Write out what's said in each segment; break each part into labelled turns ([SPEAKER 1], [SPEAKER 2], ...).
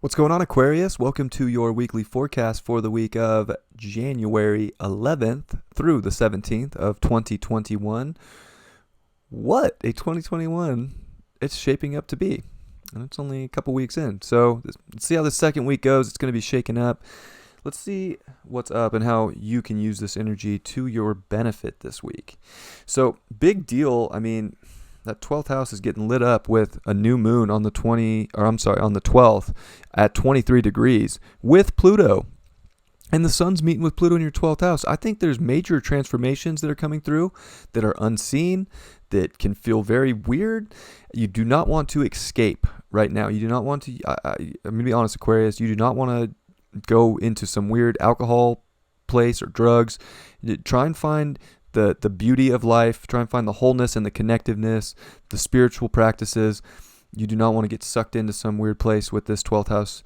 [SPEAKER 1] What's going on, Aquarius? Welcome to your weekly forecast for the week of January 11th through the 17th of 2021. What a 2021 it's shaping up to be. And it's only a couple weeks in. So let's see how the second week goes. It's going to be shaken up. Let's see what's up and how you can use this energy to your benefit this week. So big deal. I mean, that 12th house is getting lit up with a new moon on the 12th at 23 degrees with Pluto. And the sun's meeting with Pluto in your 12th house. I think there's major transformations that are coming through that are unseen, that can feel very weird. You do not want to escape right now. You do not want to, I'm going to be honest, Aquarius, you do not want to go into some weird alcohol place or drugs. Try and find the beauty of life. Try and find the wholeness and the connectiveness, the spiritual practices. You do not want to get sucked into some weird place with this 12th house.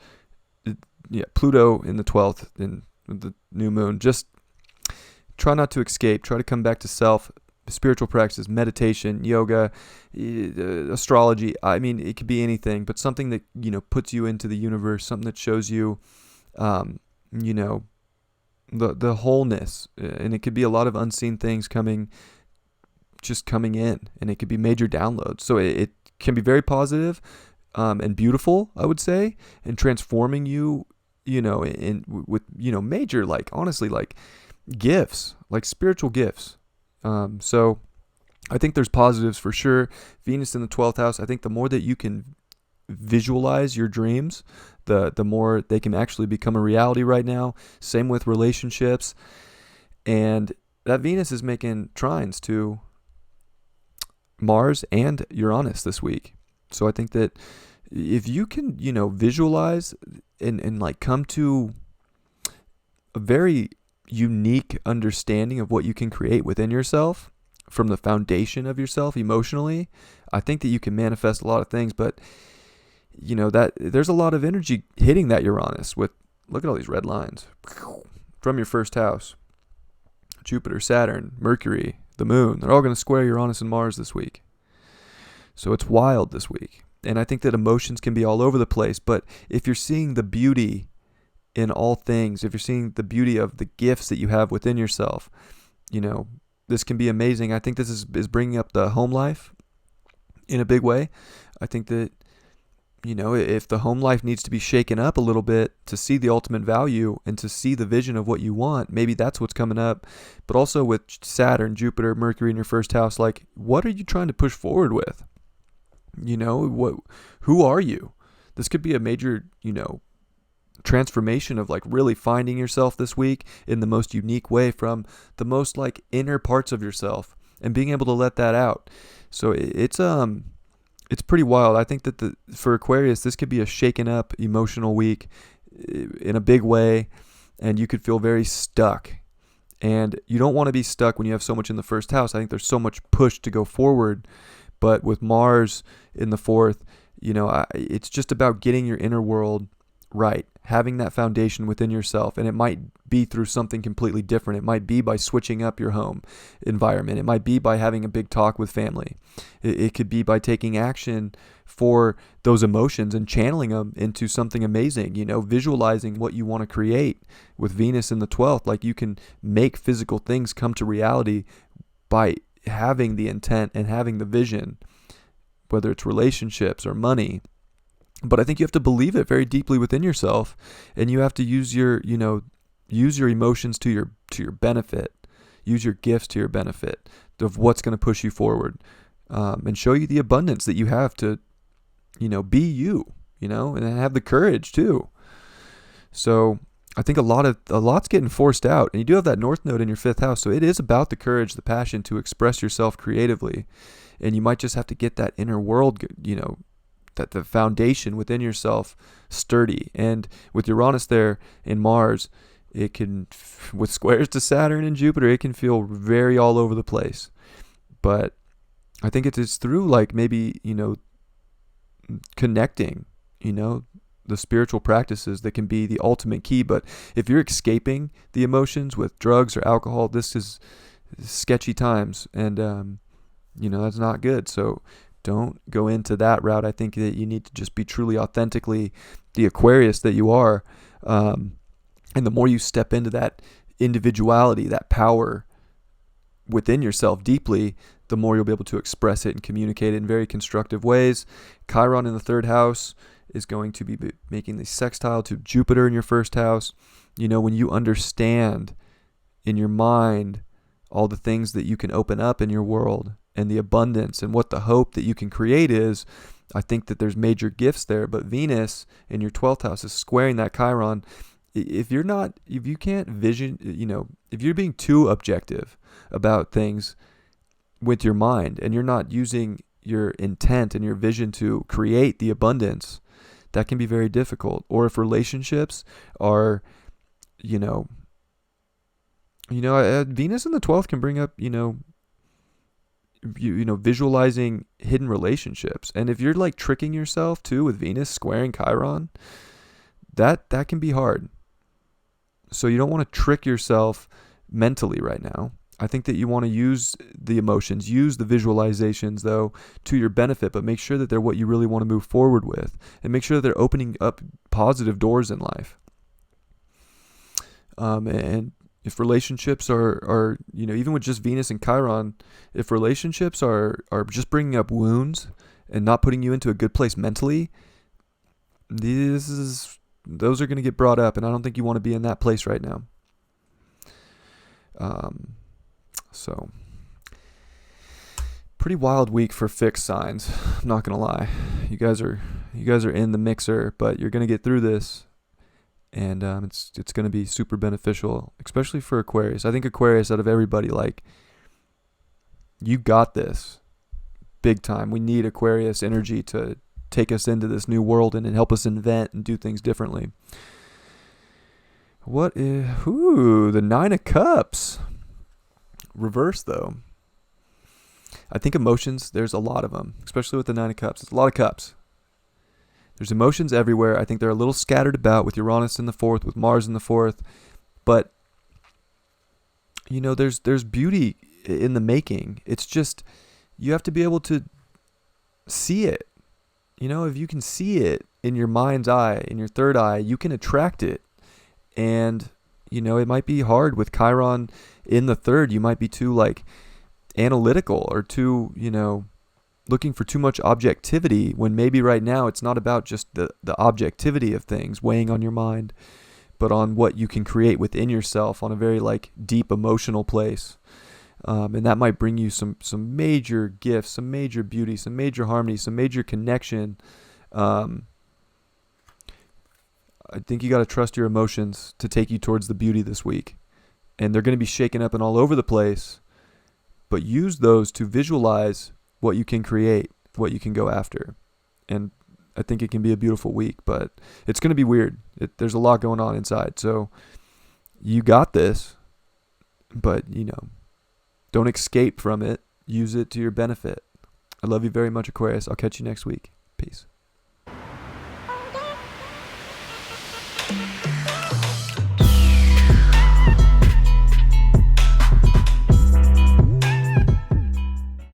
[SPEAKER 1] Pluto in the 12th in the new moon. Just try not to escape. Try to come back to self. Spiritual practices, meditation, yoga, astrology. I mean, it could be anything, but something that, puts you into the universe, something that shows you, the wholeness. And it could be a lot of unseen things coming in, and it could be major downloads. So it can be very positive and beautiful, I would say, and transforming you, with major, honestly, gifts, spiritual gifts. So I think there's positives for sure. Venus in the 12th house. I think the more that you can visualize your dreams, the more they can actually become a reality right now. Same with relationships. And that Venus is making trines to Mars and Uranus this week. So I think that if you can, visualize and come to a very unique understanding of what you can create within yourself from the foundation of yourself emotionally, I think that you can manifest a lot of things. But that there's a lot of energy hitting that Uranus with, look at all these red lines from your first house. Jupiter, Saturn, Mercury, the moon, they're all going to square Uranus and Mars this week. So it's wild this week. And I think that emotions can be all over the place, but if you're seeing the beauty in all things, if you're seeing the beauty of the gifts that you have within yourself, this can be amazing. I think this is bringing up the home life in a big way. I think that, if the home life needs to be shaken up a little bit to see the ultimate value and to see the vision of what you want, maybe that's what's coming up. But also with Saturn, Jupiter, Mercury in your first house, what are you trying to push forward with? Who are you? This could be a major, transformation of really finding yourself this week in the most unique way from the most inner parts of yourself and being able to let that out. So it's pretty wild. I think that for Aquarius, this could be a shaken up emotional week in a big way, and you could feel very stuck. And you don't want to be stuck when you have so much in the first house. I think there's so much push to go forward. But with Mars in the 4th, it's just about getting your inner world right, having that foundation within yourself. And it might be through something completely different. It might be by switching up your home environment. It might be by having a big talk with family. It could be by taking action for those emotions and channeling them into something amazing, visualizing what you want to create with Venus in the 12th. You can make physical things come to reality by having the intent and having the vision, whether it's relationships or money. But I think you have to believe it very deeply within yourself, and you have to use your emotions to your benefit, use your gifts to your benefit of what's going to push you forward, and show you the abundance that you have to, be you, and have the courage too. So I think a lot's getting forced out, and you do have that North Node in your 5th house, so it is about the courage, the passion to express yourself creatively, and you might just have to get that inner world, that the foundation within yourself sturdy. And with Uranus there in Mars, it can, with squares to Saturn and Jupiter, it can feel very all over the place. But I think it's through maybe connecting, the spiritual practices that can be the ultimate key. But if you're escaping the emotions with drugs or alcohol, this is sketchy times, and that's not good. So don't go into that route. I think that you need to just be truly authentically the Aquarius that you are. And the more you step into that individuality, that power within yourself deeply, the more you'll be able to express it and communicate it in very constructive ways. Chiron in the third house is going to be making the sextile to Jupiter in your first house. When you understand in your mind all the things that you can open up in your world and the abundance and what the hope that you can create is, I think that there's major gifts there. But Venus in your 12th house is squaring that Chiron. If you can't vision, if you're being too objective about things with your mind and you're not using your intent and your vision to create the abundance, that can be very difficult. Or if relationships are, Venus in the 12th can bring up, visualizing hidden relationships. And if you're like tricking yourself too with Venus squaring Chiron, that can be hard. So you don't want to trick yourself mentally right now. I think that you want to use the emotions, use the visualizations though to your benefit, but make sure that they're what you really want to move forward with, and make sure that they're opening up positive doors in life. And if relationships are even with just Venus and Chiron, if relationships are just bringing up wounds and not putting you into a good place mentally, those are going to get brought up, and I don't think you want to be in that place right now. So pretty wild week for fixed signs. I'm not going to lie. You guys are in the mixer, but you're going to get through this, and it's going to be super beneficial, especially for Aquarius. I think Aquarius, out of everybody, like, you got this big time. We need Aquarius energy to take us into this new world and help us invent and do things differently. The 9 of Cups. Reverse, though. I think emotions, there's a lot of them, especially with the 9 of Cups. It's a lot of cups. There's emotions everywhere. I think they're a little scattered about with Uranus in the 4th, with Mars in the 4th. But, there's beauty in the making. It's just, you have to be able to see it. If you can see it in your mind's eye, in your third eye, you can attract it. And, it might be hard with Chiron in the third. You might be too, analytical or too, looking for too much objectivity, when maybe right now it's not about just the objectivity of things weighing on your mind, but on what you can create within yourself on a very, deep emotional place. And that might bring you some major gifts, some major beauty, some major harmony, some major connection. I think you got to trust your emotions to take you towards the beauty this week. And they're going to be shaken up and all over the place, but use those to visualize what you can create, what you can go after. And I think it can be a beautiful week, but it's going to be weird. There's a lot going on inside. So you got this, but, don't escape from it. Use it to your benefit. I love you very much, Aquarius. I'll catch you next week. Peace.